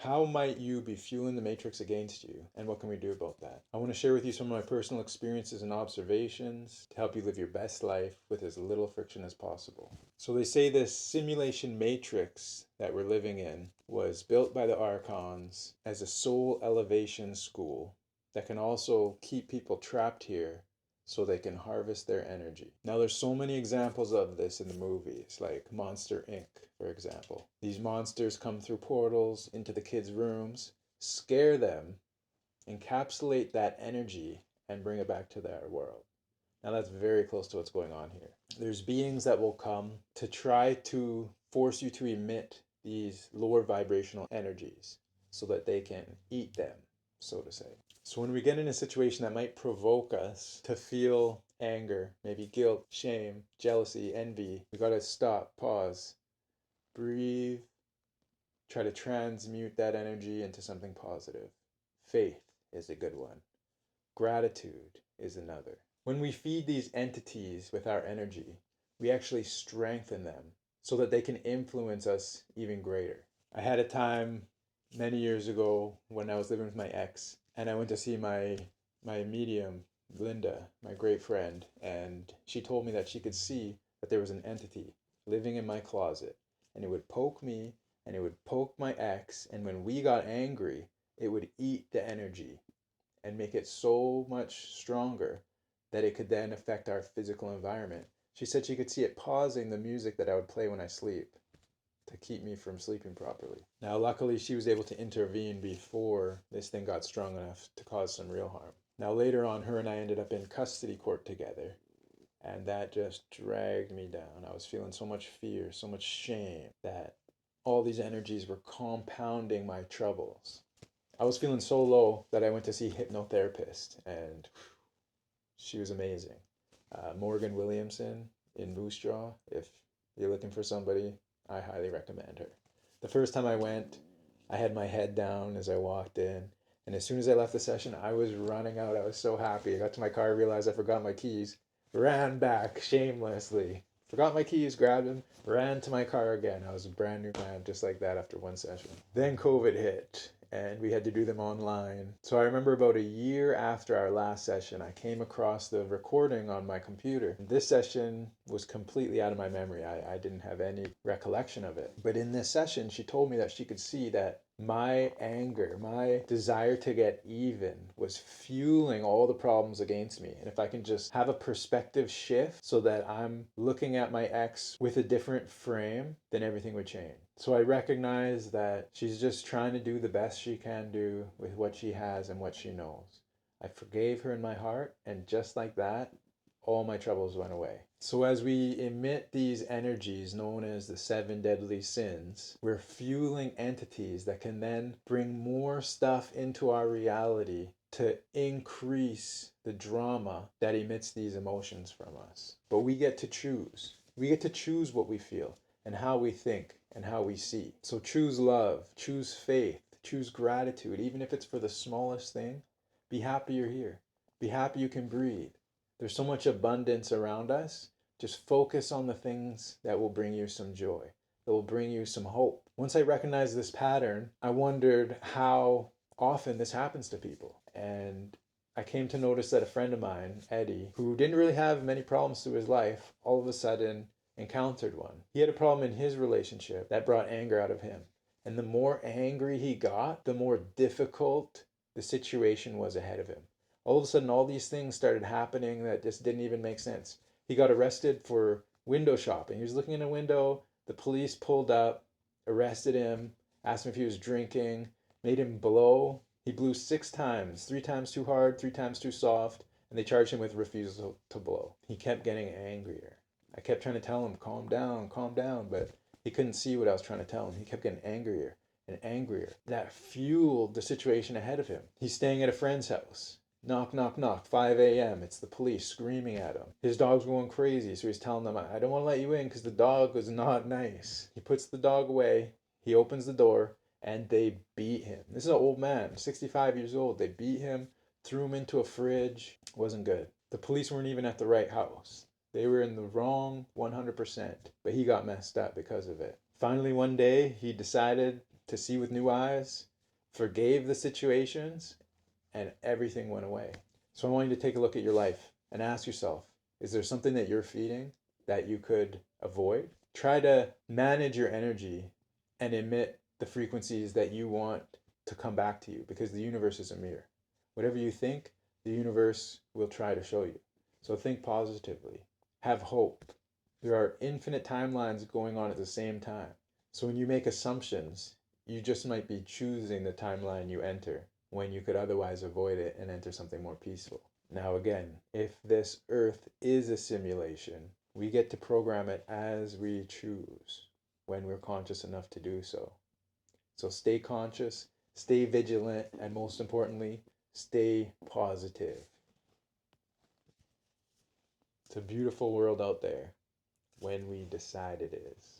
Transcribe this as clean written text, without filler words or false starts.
How might you be fueling the matrix against you, and what can we do about that? I want to share with you some of my personal experiences and observations to help you live your best life with as little friction as possible. So they say this simulation matrix that we're living in was built by the Archons as a soul elevation school that can also keep people trapped here so they can harvest their energy. Now there's so many examples of this in the movies, like Monster Inc., for example. These monsters come through portals into the kids' rooms, scare them, encapsulate that energy, and bring it back to their world. Now that's very close to what's going on here. There's beings that will come to try to force you to emit these lower vibrational energies so that they can eat them, so to say. So when we get in a situation that might provoke us to feel anger, maybe guilt, shame, jealousy, envy, we gotta stop, pause, breathe, try to transmute that energy into something positive. Faith is a good one. Gratitude is another. When we feed these entities with our energy, we actually strengthen them so that they can influence us even greater. I had a time many years ago when I was living with my ex, and I went to see my medium, Linda, my great friend, and she told me that she could see that there was an entity living in my closet, and it would poke me and it would poke my ex, and when we got angry, it would eat the energy and make it so much stronger that it could then affect our physical environment. She said she could see it pausing the music that I would play when I sleep to keep me from sleeping properly. Now, luckily, she was able to intervene before this thing got strong enough to cause some real harm. Now, later on, her and I ended up in custody court together, and that just dragged me down. I was feeling so much fear, so much shame that all these energies were compounding my troubles. I was feeling so low that I went to see a hypnotherapist, and she was amazing. Morgan Williamson in Moose Jaw. If you're looking for somebody, I highly recommend her. The first time I went, I had my head down as I walked in, and as soon as I left the session, I was running out. I was so happy. I got to my car, realized I forgot my keys, ran back shamelessly, forgot my keys, grabbed them, ran to my car again. I was a brand new man just like that after one session. Then COVID hit, and we had to do them online. So I remember about a year after our last session, I came across the recording on my computer. This session was completely out of my memory. I didn't have any recollection of it. But in this session, she told me that she could see that my anger, my desire to get even was fueling all the problems against me. And if I can just have a perspective shift so that I'm looking at my ex with a different frame, then everything would change. So I recognize that she's just trying to do the best she can do with what she has and what she knows. I forgave her in my heart, and just like that, all my troubles went away. So as we emit these energies known as the 7 deadly sins, we're fueling entities that can then bring more stuff into our reality to increase the drama that emits these emotions from us. But we get to choose. We get to choose what we feel and how we think and how we see. So choose love, choose faith, choose gratitude, even if it's for the smallest thing. Be happy you're here. Be happy you can breathe. There's so much abundance around us. Just focus on the things that will bring you some joy, that will bring you some hope. Once I recognized this pattern, I wondered how often this happens to people. And I came to notice that a friend of mine, Eddie, who didn't really have many problems through his life, all of a sudden encountered one. He had a problem in his relationship that brought anger out of him. And the more angry he got, the more difficult the situation was ahead of him. All of a sudden, all these things started happening that just didn't even make sense. He got arrested for window shopping. He was looking in a window. The police pulled up, arrested him, asked him if he was drinking, made him blow. He blew 6 times, 3 times too hard, 3 times too soft, and they charged him with refusal to blow. He kept getting angrier. I kept trying to tell him, calm down, but he couldn't see what I was trying to tell him. He kept getting angrier and angrier. That fueled the situation ahead of him. He's staying at a friend's house. Knock, knock, knock, 5 a.m. It's the police screaming at him. His dog's going crazy, so he's telling them, I don't want to let you in because the dog was not nice. He puts the dog away, he opens the door, and they beat him. This is an old man, 65 years old. They beat him, threw him into a fridge. It wasn't good. The police weren't even at the right house. They were in the wrong 100%, but he got messed up because of it. Finally, one day, he decided to see with new eyes, forgave the situations, and everything went away. So I want you to take a look at your life and ask yourself, is there something that you're feeding that you could avoid? Try to manage your energy and emit the frequencies that you want to come back to you, because the universe is a mirror. Whatever you think, the universe will try to show you. So think positively. Have hope. There are infinite timelines going on at the same time. So when you make assumptions, you just might be choosing the timeline you enter when you could otherwise avoid it and enter something more peaceful. Now again, if this earth is a simulation, we get to program it as we choose when we're conscious enough to do so. So stay conscious, stay vigilant, and most importantly, stay positive. It's a beautiful world out there when we decide it is.